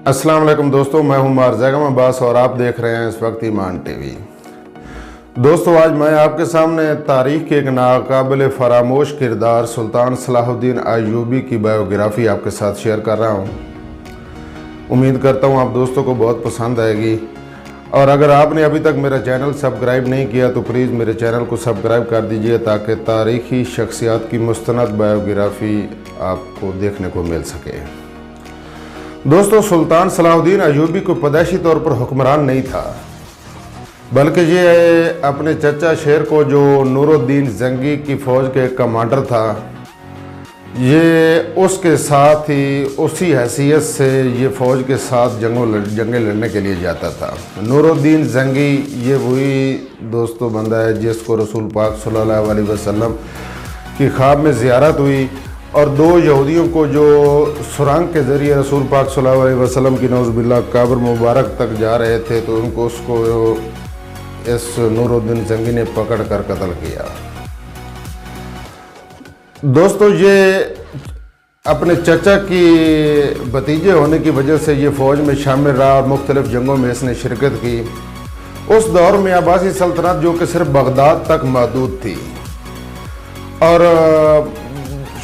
السلام علیکم دوستو، میں ہوں مارزیگم عباس اور آپ دیکھ رہے ہیں اس وقت ایمان ٹی وی۔ دوستو، آج میں آپ کے سامنے تاریخ کے ایک ناقابل فراموش کردار سلطان صلاح الدین ایوبی کی بایوگرافی آپ کے ساتھ شیئر کر رہا ہوں۔ امید کرتا ہوں آپ دوستوں کو بہت پسند آئے گی، اور اگر آپ نے ابھی تک میرا چینل سبسکرائب نہیں کیا تو پلیز میرے چینل کو سبسکرائب کر دیجئے تاکہ تاریخی شخصیات کی مستند بایوگرافی آپ کو دیکھنے کو مل سکے۔ دوستو، سلطان صلاح الدین ایوبی کو پیدائشی طور پر حکمران نہیں تھا، بلکہ یہ اپنے چچا شیر کو جو نور الدین زنگی کی فوج کے کمانڈر تھا، یہ اس کے ساتھ ہی اسی حیثیت سے یہ فوج کے ساتھ جنگیں لڑنے کے لیے جاتا تھا۔ نور الدین زنگی یہ وہی دوستو بندہ ہے جس کو رسول پاک صلی اللہ علیہ وسلم کی خواب میں زیارت ہوئی، اور دو یہودیوں کو جو سرنگ کے ذریعے رسول پاک صلی اللہ علیہ وسلم کی نعوذ باللہ قبر مبارک تک جا رہے تھے تو اس کو اس نور الدین زنگی نے پکڑ کر قتل کیا۔ دوستو، یہ اپنے چچا کی بھتیجے ہونے کی وجہ سے یہ فوج میں شامل رہا اور مختلف جنگوں میں اس نے شرکت کی۔ اس دور میں عباسی سلطنت جو کہ صرف بغداد تک محدود تھی، اور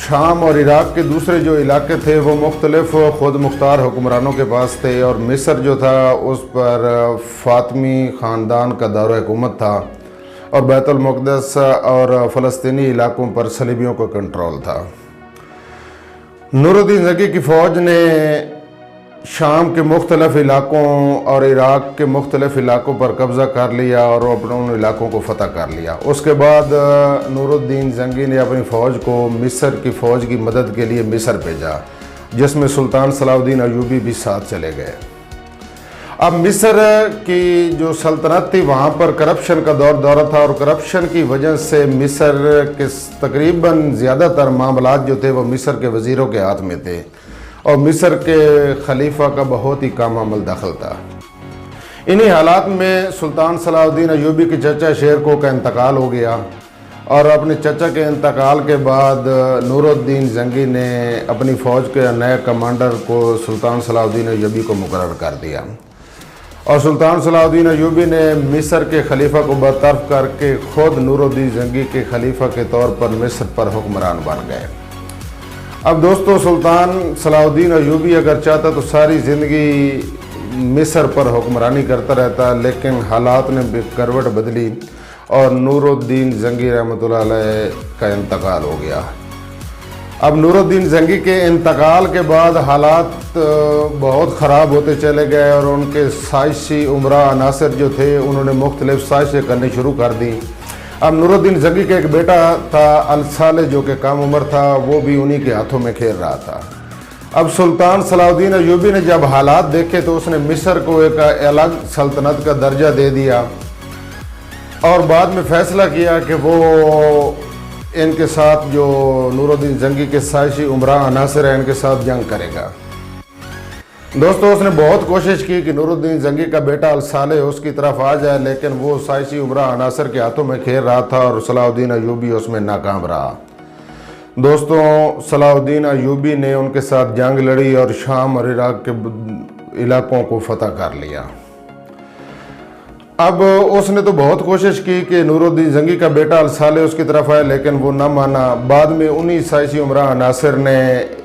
شام اور عراق کے دوسرے جو علاقے تھے وہ مختلف خود مختار حکمرانوں کے پاس تھے، اور مصر جو تھا اس پر فاطمی خاندان کا دار و حکومت تھا، اور بیت المقدس اور فلسطینی علاقوں پر صلیبیوں کا کنٹرول تھا۔ نور الدین زنگی کی فوج نے شام کے مختلف علاقوں اور عراق کے مختلف علاقوں پر قبضہ کر لیا اور اپنے ان علاقوں کو فتح کر لیا۔ اس کے بعد نور الدین زنگی نے اپنی فوج کو مصر کی فوج کی مدد کے لیے مصر بھیجا، جس میں سلطان صلاح الدین ایوبی بھی ساتھ چلے گئے۔ اب مصر کی جو سلطنت تھی وہاں پر کرپشن کا دورہ تھا، اور کرپشن کی وجہ سے مصر کے تقریباً زیادہ تر معاملات جو تھے وہ مصر کے وزیروں کے ہاتھ میں تھے، اور مصر کے خلیفہ کا بہت ہی کم عمل دخل تھا۔ انہی حالات میں سلطان صلاح الدین ایوبی کے چچا شیر کو کا انتقال ہو گیا، اور اپنے چچا کے انتقال کے بعد نور الدین زنگی نے اپنی فوج کے نئے کمانڈر کو سلطان صلاح الدین ایوبی کو مقرر کر دیا، اور سلطان صلاح الدین ایوبی نے مصر کے خلیفہ کو برطرف کر کے خود نور الدین زنگی کے خلیفہ کے طور پر مصر پر حکمران بن گئے۔ اب دوستو، سلطان صلاح الدین ایوبی اگر چاہتا تو ساری زندگی مصر پر حکمرانی کرتا رہتا، لیکن حالات نے کروٹ بدلی اور نور الدین زنگی رحمۃ اللہ علیہ کا انتقال ہو گیا۔ اب نور الدین زنگی کے انتقال کے بعد حالات بہت خراب ہوتے چلے گئے، اور ان کے سائشی عمرہ عناصر جو تھے انہوں نے مختلف سائشیں کرنی شروع کر دی۔ اب نور الدین زنگی کا ایک بیٹا تھا الصالح جو کہ کم عمر تھا، وہ بھی انہی کے ہاتھوں میں کھیل رہا تھا۔ اب سلطان صلاح الدین ایوبی نے جب حالات دیکھے تو اس نے مصر کو ایک الگ سلطنت کا درجہ دے دیا، اور بعد میں فیصلہ کیا کہ وہ ان کے ساتھ جو نور الدین زنگی کے سائشی عمرہ عناصر ہیں ان کے ساتھ جنگ کرے گا۔ دوستو، اس نے بہت کوشش کی کہ نور الدین زنگی کا بیٹا الصالح اس کی طرف آ جائے، لیکن وہ سائشی عمرہ عناصر کے ہاتھوں میں کھیل رہا تھا، اور صلاح الدین ایوبی اس میں ناکام رہا۔ دوستو، صلاح الدین ایوبی نے ان کے ساتھ جنگ لڑی اور شام اور عراق کے علاقوں کو فتح کر لیا۔ اب اس نے تو بہت کوشش کی کہ نور الدین زنگی کا بیٹا الصالح اس کی طرف آئے، لیکن وہ نہ مانا۔ بعد میں انہی سائشی عمرہ عناصر نے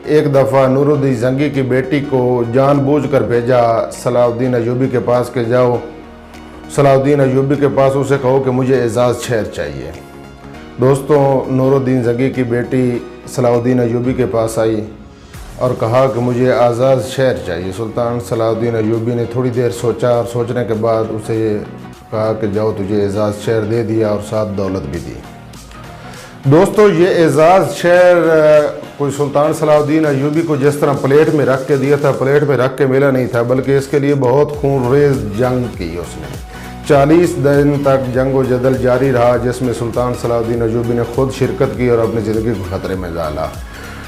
ایک دفعہ نور الدین زنگی کی بیٹی کو جان بوجھ کر بھیجا صلاح الدین ایوبی کے پاس کہ جاؤ صلاح الدین ایوبی کے پاس، اسے کہو کہ مجھے اعزاز شہر چاہیے۔ دوستو، نور الدین زنگی کی بیٹی صلاح الدین ایوبی کے پاس آئی اور کہا کہ مجھے اعزاز شہر چاہیے۔ سلطان صلاح الدین ایوبی نے تھوڑی دیر سوچا، اور سوچنے کے بعد اسے کہا کہ جاؤ تجھے اعزاز شہر دے دیا، اور ساتھ دولت بھی دی۔ دوستو، یہ اعزاز شہر کوئی سلطان صلاح الدین ایوبی کو جس طرح پلیٹ میں رکھ کے دیا تھا، پلیٹ میں رکھ کے ملا نہیں تھا، بلکہ اس کے لیے بہت خون ریز جنگ کی اس نے۔ 40 دن تک جنگ و جدل جاری رہا، جس میں سلطان صلاح الدین ایوبی نے خود شرکت کی اور اپنی زندگی کو خطرے میں ڈالا،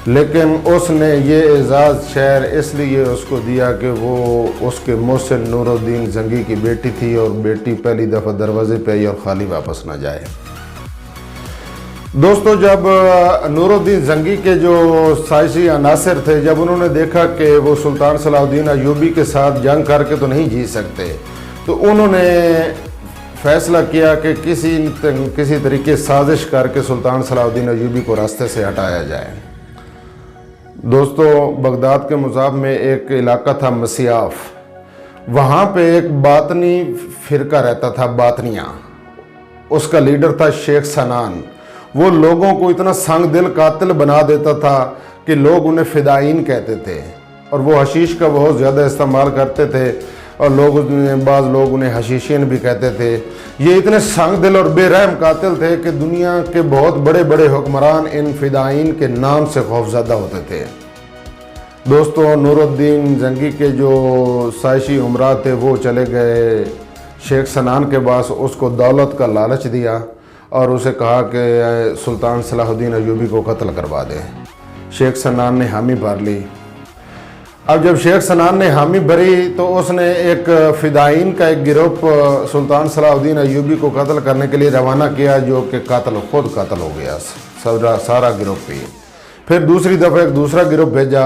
لیکن اس نے یہ اعزاز شہر اس لیے اس کو دیا کہ وہ اس کے محسن نور الدین زنگی کی بیٹی تھی، اور بیٹی پہلی دفعہ دروازے پہ آئی اور خالی واپس نہ جائے۔ دوستو، جب نور الدین زنگی کے جو سائنسی عناصر تھے، جب انہوں نے دیکھا کہ وہ سلطان صلاح الدین ایوبی کے ساتھ جنگ کر کے تو نہیں جیت سکتے، تو انہوں نے فیصلہ کیا کہ کسی طریقے سازش کر کے سلطان صلاح الدین ایوبی کو راستے سے ہٹایا جائے۔ دوستو، بغداد کے مضاف میں ایک علاقہ تھا مسیاف، وہاں پہ ایک باطنی فرقہ رہتا تھا، باطنیہ۔ اس کا لیڈر تھا شیخ سنان۔ وہ لوگوں کو اتنا سنگ دل قاتل بنا دیتا تھا کہ لوگ انہیں فدائین کہتے تھے، اور وہ حشیش کا بہت زیادہ استعمال کرتے تھے، اور بعض لوگ انہیں حشیشین بھی کہتے تھے۔ یہ اتنے سنگ دل اور بے رحم قاتل تھے کہ دنیا کے بہت بڑے بڑے حکمران ان فدائین کے نام سے خوفزدہ ہوتے تھے۔ دوستو، نور الدین زنگی کے جو سائشی عمرہ تھے وہ چلے گئے شیخ سنان کے پاس، اس کو دولت کا لالچ دیا اور اسے کہا کہ سلطان صلاح الدین ایوبی کو قتل کروا دے۔ شیخ سنان نے حامی بھر لی۔ اب جب شیخ سنان نے حامی بھری تو اس نے ایک فدائین کا ایک گروپ سلطان صلاح الدین ایوبی کو قتل کرنے کے لیے روانہ کیا، جو کہ خود قتل ہو گیا سارا گروپ بھی۔ پھر دوسری دفعہ ایک دوسرا گروپ بھیجا،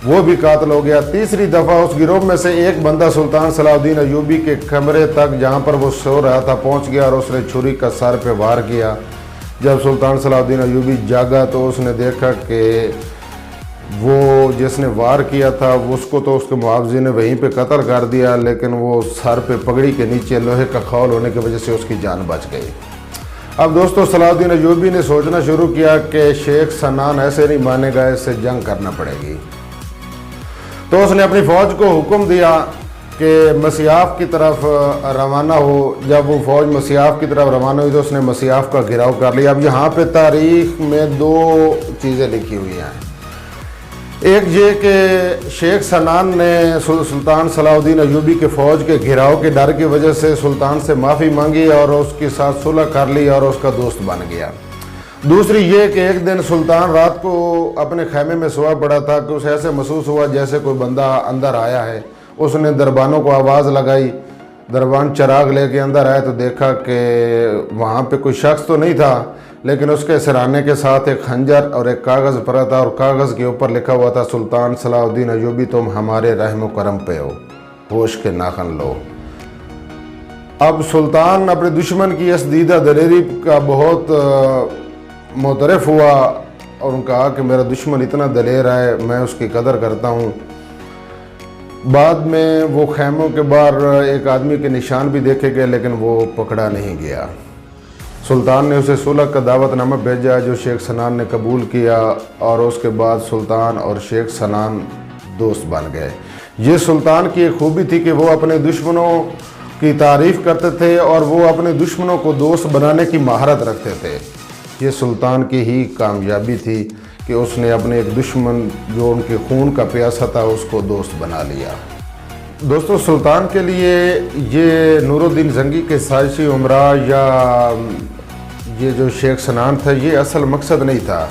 وہ بھی قاتل ہو گیا۔ تیسری دفعہ اس گروپ میں سے ایک بندہ سلطان صلاح الدین ایوبی کے کمرے تک جہاں پر وہ سو رہا تھا پہنچ گیا، اور اس نے چھری کا سر پہ وار کیا۔ جب سلطان صلاح الدین ایوبی جاگا تو اس نے دیکھا کہ وہ جس نے وار کیا تھا اس کو تو اس کے معاوضی نے وہیں پہ قتل کر دیا، لیکن وہ سر پہ پگڑی کے نیچے لوہے کا خول ہونے کی وجہ سے اس کی جان بچ گئی۔ اب دوستو، صلاح الدین ایوبی نے سوچنا شروع کیا کہ شیخ سنان ایسے نہیں مانے گا، اس سے جنگ کرنا پڑے گی۔ تو اس نے اپنی فوج کو حکم دیا کہ مسیاف کی طرف روانہ ہو۔ جب وہ فوج مسیاف کی طرف روانہ ہوئی تو اس نے مسیاف کا گھیراؤ کر لیا۔ اب یہاں پہ تاریخ میں دو چیزیں لکھی ہوئی ہیں۔ ایک یہ کہ شیخ سنان نے سلطان صلاح الدین ایوبی کے فوج کے گھیراؤ کے ڈر کی وجہ سے سلطان سے معافی مانگی اور اس کے ساتھ صلح کر لی اور اس کا دوست بن گیا۔ دوسری یہ کہ ایک دن سلطان رات کو اپنے خیمے میں سوا پڑا تھا کہ اسے ایسے محسوس ہوا جیسے کوئی بندہ اندر آیا ہے۔ اس نے دربانوں کو آواز لگائی، دربان چراغ لے کے اندر آئے تو دیکھا کہ وہاں پہ کوئی شخص تو نہیں تھا، لیکن اس کے سرانے کے ساتھ ایک خنجر اور ایک کاغذ پڑا تھا، اور کاغذ کے اوپر لکھا ہوا تھا، سلطان صلاح الدین ایوبی تم ہمارے رحم و کرم پہ ہو، ہوش کے ناخن لو۔ اب سلطان اپنے دشمن کی اس دیدہ دلیری کا بہت معترف ہوا اور ان کہا کہ میرا دشمن اتنا دلیر ہے، میں اس کی قدر کرتا ہوں۔ بعد میں وہ خیموں کے باہر ایک آدمی کے نشان بھی دیکھے گئے، لیکن وہ پکڑا نہیں گیا۔ سلطان نے اسے صلح کا دعوت نامہ بھیجا جو شیخ سنان نے قبول کیا، اور اس کے بعد سلطان اور شیخ سنان دوست بن گئے۔ یہ سلطان کی ایک خوبی تھی کہ وہ اپنے دشمنوں کی تعریف کرتے تھے اور وہ اپنے دشمنوں کو دوست بنانے کی مہارت رکھتے تھے۔ یہ سلطان کی ہی کامیابی تھی کہ اس نے اپنے ایک دشمن جو ان کے خون کا پیاسا تھا اس کو دوست بنا لیا۔ دوستو، سلطان کے لیے یہ نور الدین زنگی کے سائشی عمرہ یا یہ جو شیخ سنان تھا یہ اصل مقصد نہیں تھا۔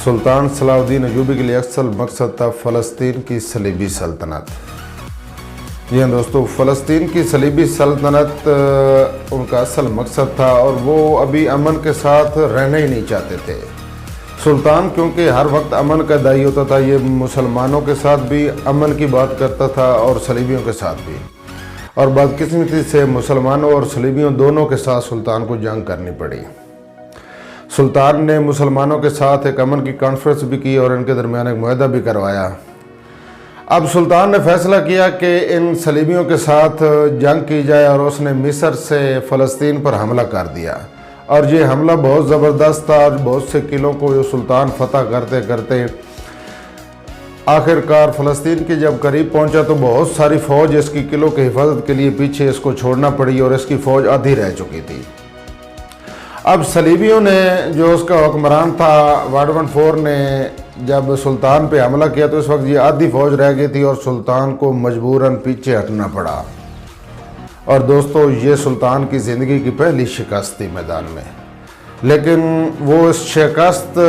سلطان صلاح الدین ایوبی کے لیے اصل مقصد تھا فلسطین کی صلیبی سلطنت۔ جی ہاں دوستو، فلسطین کی صلیبی سلطنت ان کا اصل مقصد تھا، اور وہ ابھی امن کے ساتھ رہنا ہی نہیں چاہتے تھے۔ سلطان کیونکہ ہر وقت امن کا داعی ہوتا تھا، یہ مسلمانوں کے ساتھ بھی امن کی بات کرتا تھا اور صلیبیوں کے ساتھ بھی، اور بدقسمتی سے مسلمانوں اور صلیبیوں دونوں کے ساتھ سلطان کو جنگ کرنی پڑی۔ سلطان نے مسلمانوں کے ساتھ ایک امن کی کانفرنس بھی کی اور ان کے درمیان ایک معاہدہ بھی کروایا۔ اب سلطان نے فیصلہ کیا کہ ان صلیبیوں کے ساتھ جنگ کی جائے، اور اس نے مصر سے فلسطین پر حملہ کر دیا، اور یہ حملہ بہت زبردست تھا، اور بہت سے قلعوں کو یہ سلطان فتح کرتے کرتے آخر کار فلسطین کے جب قریب پہنچا تو بہت ساری فوج اس کی قلعوں کی حفاظت کے لیے پیچھے اس کو چھوڑنا پڑی، اور اس کی فوج آدھی رہ چکی تھی۔ اب صلیبیوں نے جو اس کا حکمران تھا وارڈمن فور نے جب سلطان پہ حملہ کیا تو اس وقت یہ آدھی فوج رہ گئی تھی، اور سلطان کو مجبوراً پیچھے ہٹنا پڑا۔ اور دوستو، یہ سلطان کی زندگی کی پہلی شکست تھی میدان میں، لیکن وہ اس شکست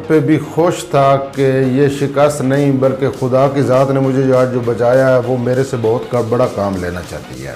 پہ بھی خوش تھا کہ یہ شکست نہیں بلکہ خدا کی ذات نے مجھے جو آج جو بچایا ہے وہ میرے سے بہت بڑا کام لینا چاہتی ہے۔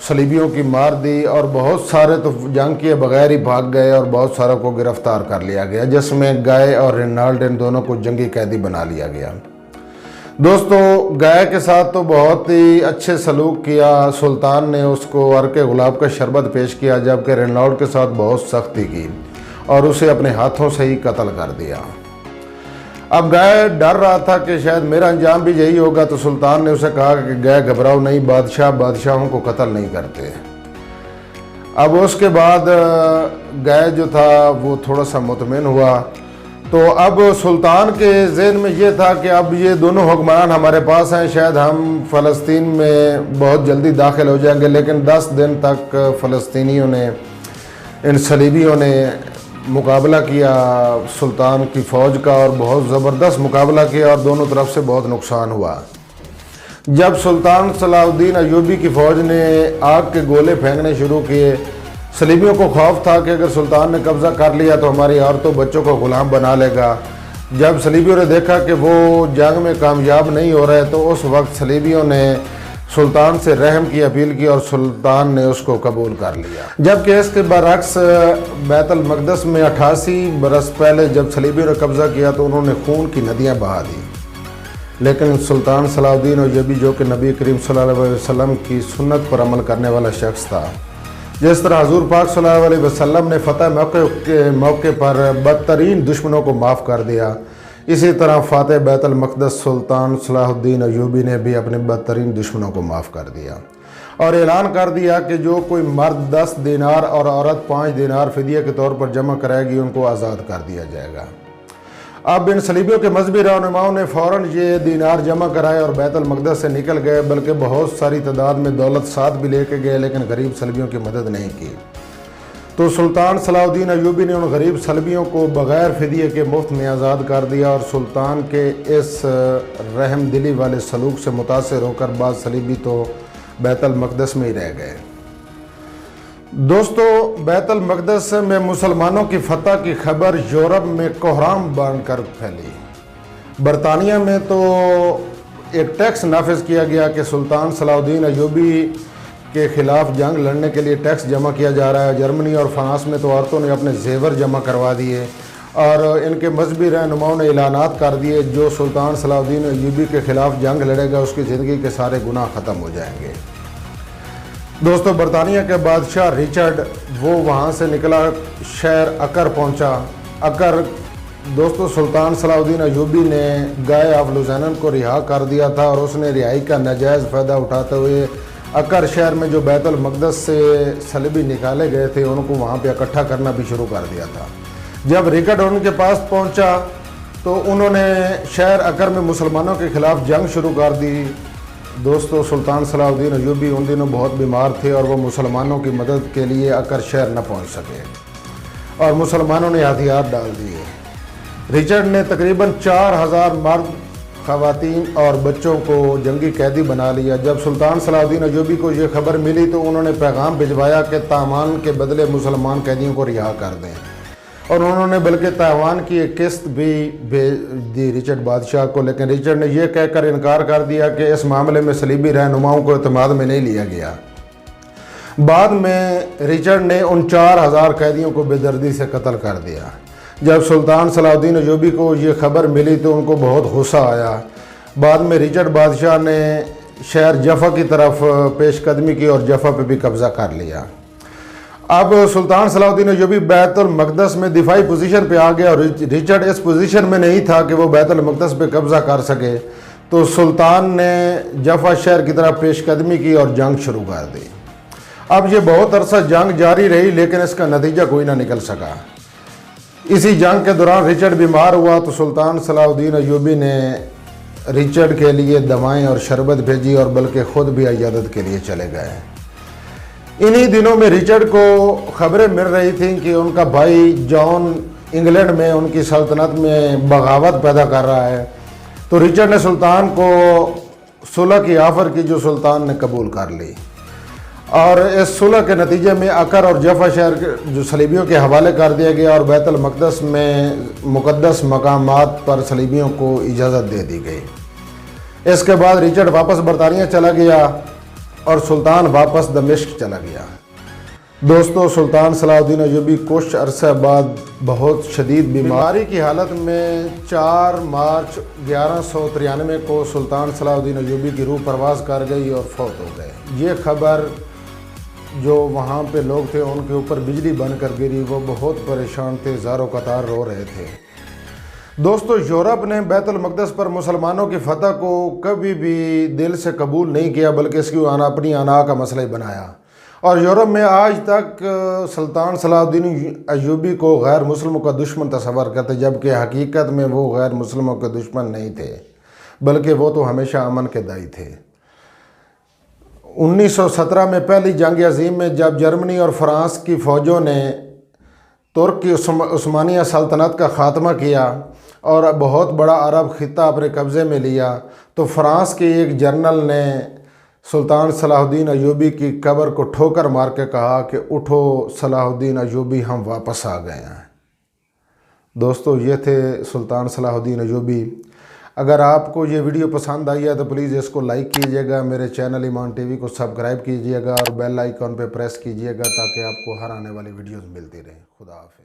صلیبیوں کی مار دی اور بہت سارے تو جنگ کیے بغیر ہی بھاگ گئے اور بہت ساروں کو گرفتار کر لیا گیا، جس میں گائے اور رینالڈ ان دونوں کو جنگی قیدی بنا لیا گیا۔ دوستو، گائے کے ساتھ تو بہت ہی اچھے سلوک کیا، سلطان نے اس کو عرق گلاب کا شربت پیش کیا، جبکہ رینالڈ کے ساتھ بہت سختی کی اور اسے اپنے ہاتھوں سے ہی قتل کر دیا۔ اب گائے ڈر رہا تھا کہ شاید میرا انجام بھی یہی ہوگا، تو سلطان نے اسے کہا کہ گائے گھبراؤ نہیں، بادشاہوں کو قتل نہیں کرتے۔ اب اس کے بعد گائے جو تھا وہ تھوڑا سا مطمئن ہوا، تو اب سلطان کے ذہن میں یہ تھا کہ اب یہ دونوں حکمران ہمارے پاس ہیں، شاید ہم فلسطین میں بہت جلدی داخل ہو جائیں گے، لیکن 10 دن تک فلسطینیوں نے، ان صلیبیوں نے مقابلہ کیا سلطان کی فوج کا، اور بہت زبردست مقابلہ کیا اور دونوں طرف سے بہت نقصان ہوا۔ جب سلطان صلاح الدین ایوبی کی فوج نے آگ کے گولے پھینکنے شروع کیے، صلیبیوں کو خوف تھا کہ اگر سلطان نے قبضہ کر لیا تو ہماری عورتوں بچوں کو غلام بنا لے گا۔ جب صلیبیوں نے دیکھا کہ وہ جنگ میں کامیاب نہیں ہو رہے، تو اس وقت صلیبیوں نے سلطان سے رحم کی اپیل کی اور سلطان نے اس کو قبول کر لیا۔ جبکہ اس کے برعکس بیت المقدس میں 88 برس پہلے جب صلیبیوں نے قبضہ کیا تو انہوں نے خون کی ندیاں بہا دی، لیکن سلطان صلاح الدین ایوبی جو کہ نبی کریم صلی اللہ علیہ وسلم کی سنت پر عمل کرنے والا شخص تھا، جس طرح حضور پاک صلی اللہ علیہ وسلم نے فتح موقع پر بدترین دشمنوں کو معاف کر دیا، اسی طرح فاتح بیت المقدس سلطان صلاح الدین ایوبی نے بھی اپنے بدترین دشمنوں کو معاف کر دیا اور اعلان کر دیا کہ جو کوئی مرد 10 دینار اور عورت 5 دینار فدیہ کے طور پر جمع کرائے گی ان کو آزاد کر دیا جائے گا۔ اب ان صلیبیوں کے مذہبی رہنماؤں نے فوراً یہ دینار جمع کرائے اور بیت المقدس سے نکل گئے، بلکہ بہت ساری تعداد میں دولت ساتھ بھی لے کے گئے، لیکن غریب صلیبیوں کی مدد نہیں کی۔ تو سلطان صلاح الدین ایوبی نے ان غریب صلیبیوں کو بغیر فدیے کے مفت میں آزاد کر دیا، اور سلطان کے اس رحم دلی والے سلوک سے متاثر ہو کر بعض صلیبی تو بیت المقدس میں ہی رہ گئے۔ دوستو، بیت المقدس میں مسلمانوں کی فتح کی خبر یورپ میں کوہرام بن کر پھیلی۔ برطانیہ میں تو ایک ٹیکس نافذ کیا گیا کہ سلطان صلاح الدین ایوبی کے خلاف جنگ لڑنے کے لیے ٹیکس جمع کیا جا رہا ہے۔ جرمنی اور فرانس میں تو عورتوں نے اپنے زیور جمع کروا دیے اور ان کے مذہبی رہنماؤں نے اعلانات کر دیے جو سلطان صلاح الدین ایوبی کے خلاف جنگ لڑے گا اس کی زندگی کے سارے گناہ ختم ہو جائیں گے۔ دوستو، برطانیہ کے بادشاہ ریچرڈ وہ وہاں سے نکلا، شہر اکر پہنچا۔ اکر دوستو سلطان صلاح الدین ایوبی نے گائے آف لوزینن کو رہا کر دیا تھا اور اس نے رہائی کا ناجائز فائدہ اٹھاتے ہوئے اکر شہر میں جو بیت المقدس سے صلیبی نکالے گئے تھے ان کو وہاں پہ اکٹھا کرنا بھی شروع کر دیا تھا۔ جب ریچرڈ ان کے پاس پہنچا تو انہوں نے شہر اکر میں مسلمانوں کے خلاف جنگ شروع کر دی۔ دوستو، سلطان صلاح الدین ایوبی ان دنوں بہت بیمار تھے اور وہ مسلمانوں کی مدد کے لیے اکر شہر نہ پہنچ سکے اور مسلمانوں نے ہتھیار ڈال دیے۔ ریچرڈ نے تقریباً 4000 مرد، خواتین اور بچوں کو جنگی قیدی بنا لیا۔ جب سلطان صلاح الدین ایوبی کو یہ خبر ملی تو انہوں نے پیغام بھجوایا کہ تاوان کے بدلے مسلمان قیدیوں کو رہا کر دیں، اور انہوں نے بلکہ تاوان کی ایک قسط بھی بھیج دی ریچرڈ بادشاہ کو، لیکن ریچرڈ نے یہ کہہ کر انکار کر دیا کہ اس معاملے میں صلیبی رہنماؤں کو اعتماد میں نہیں لیا گیا۔ بعد میں ریچرڈ نے ان 4000 قیدیوں کو بے دردی سے قتل کر دیا۔ جب سلطان صلاح الدین ایوبی کو یہ خبر ملی تو ان کو بہت غصہ آیا۔ بعد میں ریچرڈ بادشاہ نے شہر جفا کی طرف پیش قدمی کی اور جفا پہ بھی قبضہ کر لیا۔ اب سلطان صلاح الدین ایوبی بیت المقدس میں دفاعی پوزیشن پہ آ گیا اور ریچرڈ اس پوزیشن میں نہیں تھا کہ وہ بیت المقدس پہ قبضہ کر سکے، تو سلطان نے جفا شہر کی طرف پیش قدمی کی اور جنگ شروع کر دی۔ اب یہ بہت عرصہ جنگ جاری رہی لیکن اس کا نتیجہ کوئی نہ نکل سکا۔ اسی جنگ کے دوران ریچرڈ بیمار ہوا تو سلطان صلاح الدین ایوبی نے ریچرڈ کے لیے دوائیں اور شربت بھیجی اور بلکہ خود بھی عیادت کے لیے چلے گئے۔ انہی دنوں میں ریچرڈ کو خبریں مل رہی تھیں کہ ان کا بھائی جان انگلینڈ میں ان کی سلطنت میں بغاوت پیدا کر رہا ہے، تو ریچرڈ نے سلطان کو صلح کی آفر کی جو سلطان نے قبول کر لی، اور اس صلح کے نتیجے میں اکر اور جفا شہر جو صلیبیوں کے حوالے کر دیا گیا اور بیت المقدس میں مقدس مقامات پر صلیبیوں کو اجازت دے دی گئی۔ اس کے بعد ریچرڈ واپس برطانیہ چلا گیا اور سلطان واپس دمشق چلا گیا۔ دوستو، سلطان صلاح الدین ایوبی کچھ عرصہ بعد بہت شدید بیماری کی حالت میں 4 مارچ 1193 کو سلطان صلاح الدین ایوبی کی روح پرواز کر گئی اور فوت ہو گئے۔ یہ خبر جو وہاں پہ لوگ تھے ان کے اوپر بجلی بن کر گری، وہ بہت پریشان تھے، زار و قطار رو رہے تھے۔ دوستو، یورپ نے بیت المقدس پر مسلمانوں کی فتح کو کبھی بھی دل سے قبول نہیں کیا، بلکہ اس کی اپنی انا کا مسئلہ ہی بنایا، اور یورپ میں آج تک سلطان صلاح الدین ایوبی کو غیر مسلموں کا دشمن تصور کرتے، جبکہ حقیقت میں وہ غیر مسلموں کے دشمن نہیں تھے، بلکہ وہ تو ہمیشہ امن کے داعی تھے۔ 1917 میں پہلی جنگ عظیم میں جب جرمنی اور فرانس کی فوجوں نے ترک کی عثمانیہ سلطنت کا خاتمہ کیا اور بہت بڑا عرب خطہ اپنے قبضے میں لیا، تو فرانس کے ایک جنرل نے سلطان صلاح الدین ایوبی کی قبر کو ٹھوکر مار کے کہا کہ اٹھو صلاح الدین ایوبی، ہم واپس آ گئے ہیں۔ دوستو، یہ تھے سلطان صلاح الدین ایوبی۔ اگر آپ کو یہ ویڈیو پسند آئی ہے تو پلیز اس کو لائک کیجئے گا، میرے چینل ایمان ٹی وی کو سبسکرائب کیجئے گا اور بیل آئیکن پہ پریس کیجئے گا تاکہ آپ کو ہر آنے والی ویڈیوز ملتی رہیں۔ خدا حافظ۔